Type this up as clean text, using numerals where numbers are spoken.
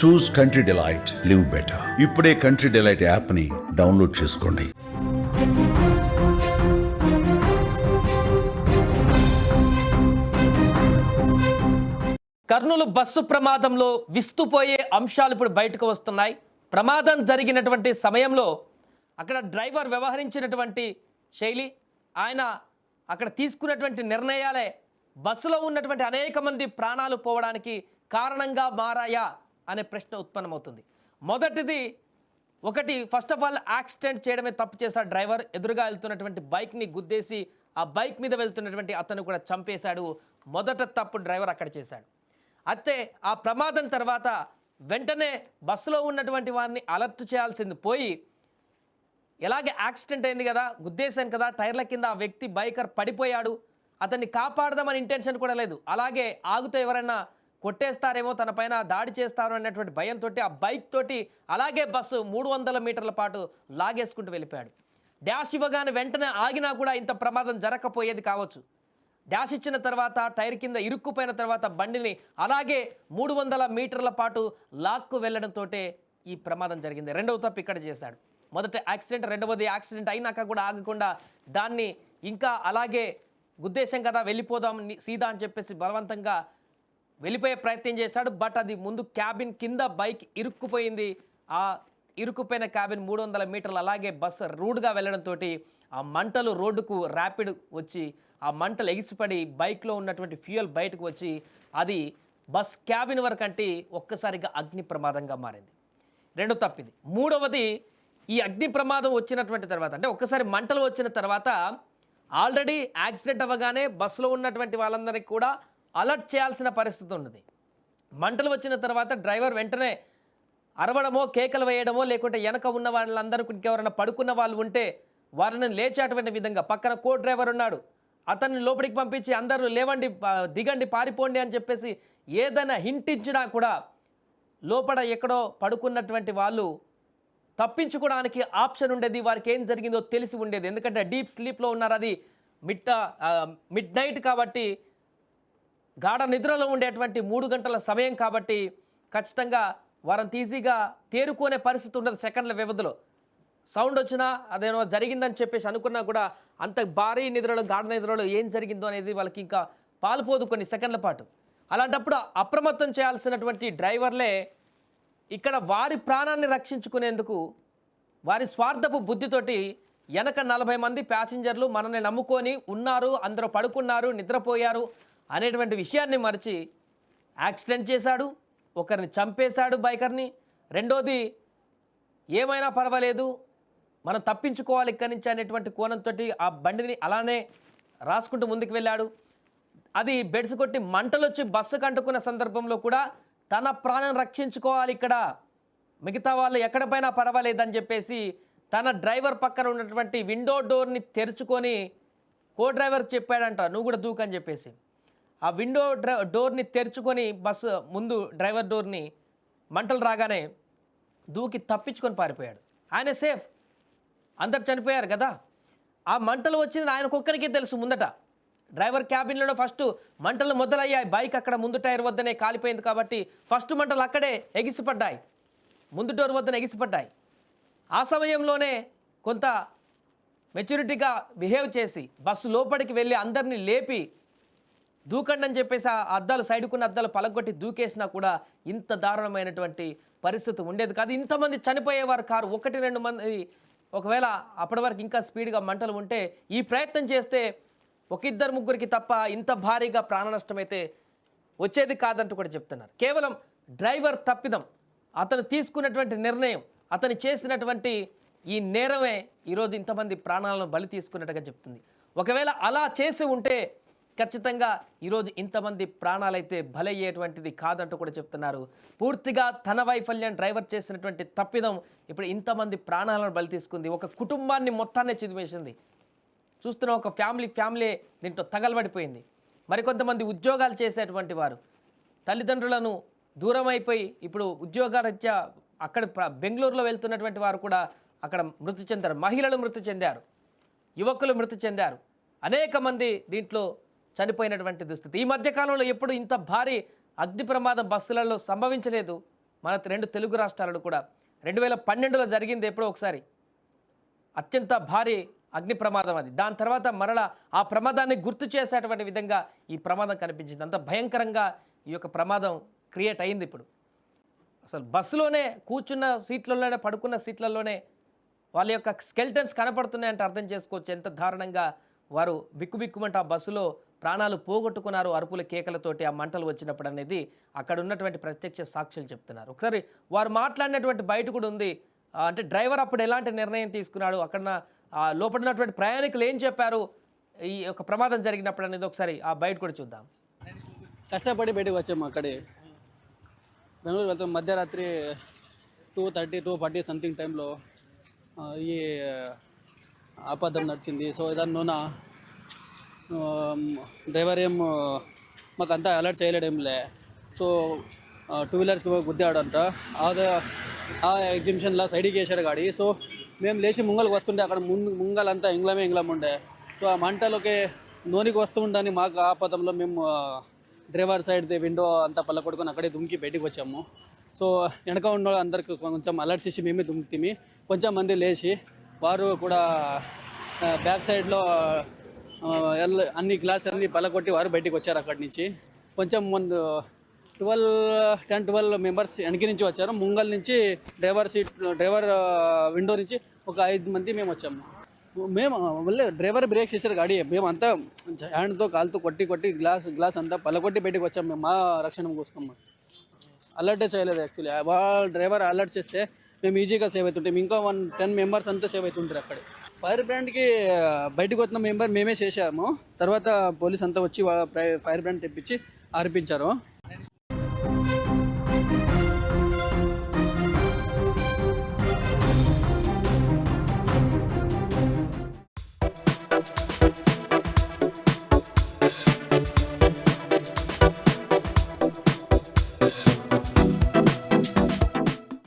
చూస్ country delight, live better. ఇప్పుడే country delight app ని download చేసుకోండి. కర్నూలు బస్సు ప్రమాదంలో విస్తుపోయే అంశాలు ఇప్పుడు బయటకు వస్తున్నాయి. ప్రమాదం జరిగినటువంటి సమయంలో అక్కడ డ్రైవర్ వ్యవహరించినటువంటి శైలి, ఆయన అక్కడ తీసుకున్నటువంటి నిర్ణయాలే బస్సులో ఉన్నటువంటి అనేక మంది ప్రాణాలు పోవడానికి కారణంగా మారాయా అనే ప్రశ్న ఉత్పన్నమవుతుంది. మొదటిది ఒకటి, ఫస్ట్ ఆఫ్ ఆల్ యాక్సిడెంట్ చేయడమే తప్పు చేశాడు డ్రైవర్. ఎదురుగా వెళ్తున్నటువంటి బైక్ని గుద్దేసి ఆ బైక్ మీద వెళ్తున్నటువంటి అతను కూడా చంపేశాడు. మొదట తప్పు డ్రైవర్ అక్కడ చేశాడు. అయితే ఆ ప్రమాదం తర్వాత వెంటనే బస్సులో ఉన్నటువంటి వారిని అలర్ట్ చేయాల్సింది పోయి, ఎలాగే యాక్సిడెంట్ అయింది కదా, గుద్దేశాను కదా, టైర్ల కింద ఆ వ్యక్తి బైకర్ పడిపోయాడు, అతన్ని కాపాడదామని ఇంటెన్షన్ కూడా లేదు. అలాగే ఆగుతూ ఎవరైనా కొట్టేస్తారేమో, తన పైన దాడి చేస్తారు అన్నటువంటి భయంతో ఆ బైక్ తోటి అలాగే బస్సు 300 మీటర్ల పాటు లాగేసుకుంటూ వెళ్ళిపోయాడు. డాష్ ఇవ్వగానే వెంటనే ఆగినా కూడా ఇంత ప్రమాదం జరగకపోయేది కావచ్చు. డాష్ ఇచ్చిన తర్వాత టైర్ కింద ఇరుక్కుపోయిన తర్వాత బండిని అలాగే 300 మీటర్ల పాటు లాక్కు వెళ్ళడంతో ఈ ప్రమాదం జరిగింది. రెండవ తప్పు ఇక్కడ చేశాడు. మొదట యాక్సిడెంట్, రెండవది యాక్సిడెంట్ అయినాక కూడా ఆగకుండా దాన్ని ఇంకా అలాగే ఉద్దేశం కదా వెళ్ళిపోదాం సీదా అని చెప్పేసి బలవంతంగా వెళ్ళిపోయే ప్రయత్నం చేశాడు. బట్ అది ముందు క్యాబిన్ కింద బైక్ ఇరుక్కుపోయింది. ఆ ఇరుక్కుపోయిన క్యాబిన్ 300 మీటర్లు అలాగే బస్సు రూడ్గా వెళ్ళడంతో ఆ మంటలు రోడ్డుకు ర్యాపిడ్ వచ్చి ఆ మంటలు ఎగిసిపడి బైక్లో ఉన్నటువంటి ఫ్యూయల్ బయటకు వచ్చి అది బస్ క్యాబిన్ వరకు అంటే ఒక్కసారిగా అగ్ని ప్రమాదంగా మారింది. రెండో తప్పిది. మూడవది, ఈ అగ్ని ప్రమాదం వచ్చినటువంటి తర్వాత అంటే ఒక్కసారి మంటలు వచ్చిన తర్వాత ఆల్రెడీ యాక్సిడెంట్ అవ్వగానే బస్సులో ఉన్నటువంటి వాళ్ళందరికీ కూడా అలర్ట్ చేయాల్సిన పరిస్థితి ఉన్నది. మంటలు వచ్చిన తర్వాత డ్రైవర్ వెంటనే అరవడమో, కేకలు వేయడమో, లేకుంటే వెనక ఉన్న వాళ్ళందరికీ ఇంకెవరైనా పడుకున్న వాళ్ళు ఉంటే వారిని లేచేటువంటి విధంగా, పక్కన కో డ్రైవర్ ఉన్నాడు, అతన్ని లోపలికి పంపించి అందరూ లేవండి, దిగండి, పారిపోండి అని చెప్పేసి ఏదైనా హింట్ ఇచ్చినా కూడా లోపల ఎక్కడో పడుకున్నటువంటి వాళ్ళు తప్పించుకోవడానికి ఆప్షన్ ఉండేది. వారికి ఏం జరిగిందో తెలిసి ఉండేది. ఎందుకంటే డీప్ స్లీప్లో ఉన్నారు. అది మిడ్ నైట్ కాబట్టి, గాఢ నిద్రలో ఉండేటువంటి 3 గంటల సమయం కాబట్టి ఖచ్చితంగా వారంత ఈజీగా తేరుకునే పరిస్థితి ఉండదు. సెకండ్ల వ్యవధిలో సౌండ్ వచ్చినా అదేమో జరిగిందని చెప్పేసి అనుకున్నా కూడా అంత భారీ నిద్రలో, గాఢ నిద్రలో ఏం జరిగిందో అనేది వాళ్ళకి ఇంకా పాలుపోదు కొన్ని సెకండ్ల పాటు. అలాంటప్పుడు అప్రమత్తం చేయాల్సినటువంటి డ్రైవర్లే ఇక్కడ వారి ప్రాణాన్ని రక్షించుకునేందుకు వారి స్వార్థపు బుద్ధితోటి వెనక 40 మంది ప్యాసింజర్లు మనల్ని నమ్ముకొని ఉన్నారు, అందరూ పడుకున్నారు, నిద్రపోయారు అనేటువంటి విషయాన్ని మరిచి యాక్సిడెంట్ చేశాడు, ఒకరిని చంపేశాడు బైకర్ని. రెండోది, ఏమైనా పర్వాలేదు మనం తప్పించుకోవాలి ఇక్కడి నుంచి అనేటువంటి కోణంతో ఆ బండిని అలానే రాసుకుంటూ ముందుకు వెళ్ళాడు. అది బెడ్స్ కొట్టి మంటలు వచ్చి బస్సుకు అంటుకున్న సందర్భంలో కూడా తన ప్రాణం రక్షించుకోవాలి, ఇక్కడ మిగతా వాళ్ళు ఎక్కడ పైన పర్వాలేదని చెప్పేసి తన డ్రైవర్ పక్కన ఉన్నటువంటి విండో డోర్ని తెరుచుకొని కో డ్రైవర్కి చెప్పాడంట, నువ్వు కూడా దూకని చెప్పేసి. ఆ విండో డోర్ని తెరుచుకొని బస్సు ముందు డ్రైవర్ డోర్ని మంటలు రాగానే దూకి తప్పించుకొని పారిపోయాడు. ఆయన సేఫ్, అందరు చనిపోయారు కదా. ఆ మంటలు వచ్చింది ఆయనకొక్కరికే తెలుసు. ముందట డ్రైవర్ క్యాబిన్లో ఫస్ట్ మంటలు మొదలయ్యాయి. బైక్ అక్కడ ముందు టైర్ వద్దనే కాలిపోయింది కాబట్టి ఫస్ట్ మంటలు అక్కడే ఎగిసిపడ్డాయి, ముందు డోర్ వద్దనే ఎగిసిపడ్డాయి. ఆ సమయంలోనే కొంత మెచ్యూరిటీగా బిహేవ్ చేసి బస్సు లోపలికి వెళ్ళి అందరినీ లేపి దూకండి అని చెప్పేసి ఆ అద్దాలు, సైడుకున్న అద్దాలు పలగొట్టి దూకేసినా కూడా ఇంత దారుణమైనటువంటి పరిస్థితి ఉండేది కాదు. ఇంతమంది చనిపోయేవారు కారు. 1-2 మంది ఒకవేళ అప్పటి వరకు ఇంకా స్పీడ్గా మంటలు ఉంటే ఈ ప్రయత్నం చేస్తే 1-2-3 తప్ప ఇంత భారీగా ప్రాణ నష్టం అయితే వచ్చేది కాదంటూ కూడా చెప్తున్నారు. కేవలం డ్రైవర్ తప్పిదం, అతను తీసుకున్నటువంటి నిర్ణయం, అతను చేసినటువంటి ఈ నేరమే ఈరోజు ఇంతమంది ప్రాణాలను బలి తీసుకున్నట్టుగా చెప్తుంది. ఒకవేళ అలా చేసి ఉంటే ఖచ్చితంగా ఈరోజు ఇంతమంది ప్రాణాలైతే బలయ్యేటువంటిది కాదంటూ కూడా చెప్తున్నారు. పూర్తిగా తన వైఫల్యం, డ్రైవర్ చేసినటువంటి తప్పిదం ఇప్పుడు ఇంతమంది ప్రాణాలను బలి తీసుకుంది. ఒక కుటుంబాన్ని మొత్తాన్ని చిదిమేసింది. చూస్తున్న ఒక ఫ్యామిలీ దీంట్లో తగలబడిపోయింది. మరికొంతమంది ఉద్యోగాలు చేసేటువంటి వారు తల్లిదండ్రులను దూరం అయిపోయి ఇప్పుడు ఉద్యోగరీత్యా అక్కడ బెంగళూరులో వెళ్తున్నటువంటి వారు కూడా అక్కడ మృతి చెందారు. మహిళలు మృతి చెందారు, యువకులు మృతి చెందారు, అనేక మంది దీంట్లో చనిపోయినటువంటి దుస్థితి. ఈ మధ్యకాలంలో ఎప్పుడు ఇంత భారీ అగ్ని ప్రమాదం బస్సులలో సంభవించలేదు. మన 2 తెలుగు రాష్ట్రాలను కూడా 2012లో జరిగింది ఎప్పుడో ఒకసారి అత్యంత భారీ అగ్ని ప్రమాదం అది. దాని తర్వాత మరలా ఆ ప్రమాదాన్ని గుర్తు చేసేటువంటి విధంగా ఈ ప్రమాదం కనిపించింది. అంత భయంకరంగా ఈ యొక్క ప్రమాదం క్రియేట్ అయింది. ఇప్పుడు అసలు బస్సులోనే కూర్చున్న సీట్లలోనే పడుకున్న సీట్లలోనే వాళ్ళ యొక్క స్కెల్టన్స్ కనపడుతున్నాయంటే అర్థం చేసుకోవచ్చు ఎంత దారుణంగా వారు బిక్కుబిక్కుమంటే ఆ బస్సులో ప్రాణాలు పోగొట్టుకున్నారు అరుపుల కేకలతోటి ఆ మంటలు వచ్చినప్పుడు అనేది అక్కడ ఉన్నటువంటి ప్రత్యక్ష సాక్షులు చెప్తున్నారు. ఒకసారి వారు మాట్లాడినటువంటి బయట కూడా ఉంది. అంటే డ్రైవర్ అప్పుడు ఎలాంటి నిర్ణయం తీసుకున్నాడు, అక్కడ లోపల ఉన్నటువంటి ప్రయాణికులు ఏం చెప్పారు ఈ యొక్క ప్రమాదం జరిగినప్పుడు అనేది ఒకసారి ఆ బయట కూడా చూద్దాం. కష్టపడి బయటకు వచ్చాము. అక్కడే బెంగళూరు వెళ్తాం మధ్యరాత్రి 2:30 2:40 సంథింగ్ టైంలో ఈ ఆపదం నడిచింది. సో దానిలోన డ్రైవర్ ఏం మాకు అంతా అలర్ట్ చేయలేడేంలే. సో 2 వీలర్స్కి గుద్దాడంట. ఆ ఎగ్జిబిషన్లో సైడ్కి వేసాడు గాడి. సో మేము లేచి ముంగల్కి వస్తుంటే అక్కడ ముంగలంతా ఇంగ్లం ఉండే. సో ఆ మంటలోకి నూనెకి వస్తూ ఉండని మాకు ఆపదంలో మేము డ్రైవర్ సైడ్ విండో అంతా పల్లకొట్టుకొని అక్కడే దుమ్కి బయటికి వచ్చాము. సో వెనక ఉన్న అందరికి కొంచెం అలర్ట్ చేసి మేమే దుమ్కితిమి. కొంచెం మంది లేచి వారు కూడా బ్యాక్ సైడ్లో అన్ని గ్లాస్ అన్ని పల్లకొట్టి వారు బయటికి వచ్చారు అక్కడి నుంచి. కొంచెం ముందు 10-12 మెంబర్స్ వెనక నుంచి వచ్చారు. ముంగల్ నుంచి డ్రైవర్ విండో నుంచి ఒక 5 మంది మేము వచ్చాము. మేము మళ్ళీ డ్రైవర్ బ్రేక్ చేశారు గాడి. మేము అంతా హ్యాండ్తో కాలుతో కొట్టి గ్లాస్ అంతా పల్లకొట్టి బయటికి వచ్చాము. మేము మా రక్షణ కోసం అలర్టే చేయలేదు. యాక్చువల్లీ వాళ్ళ డ్రైవర్ అలర్ట్ చేస్తే మేము ఈజీగా సేవ్ అవుతుంటాం. ఇంకా 10 మెంబర్స్ అంతా సేవ్ అవుతుంటారు అక్కడే. ఫైర్ బ్రాండ్కి బయటకు వచ్చిన మెంబర్ మేమే చేసాము. తర్వాత పోలీస్ అంతా వచ్చి ఫైర్ బ్రాండ్ తెప్పించి ఆర్పించారు.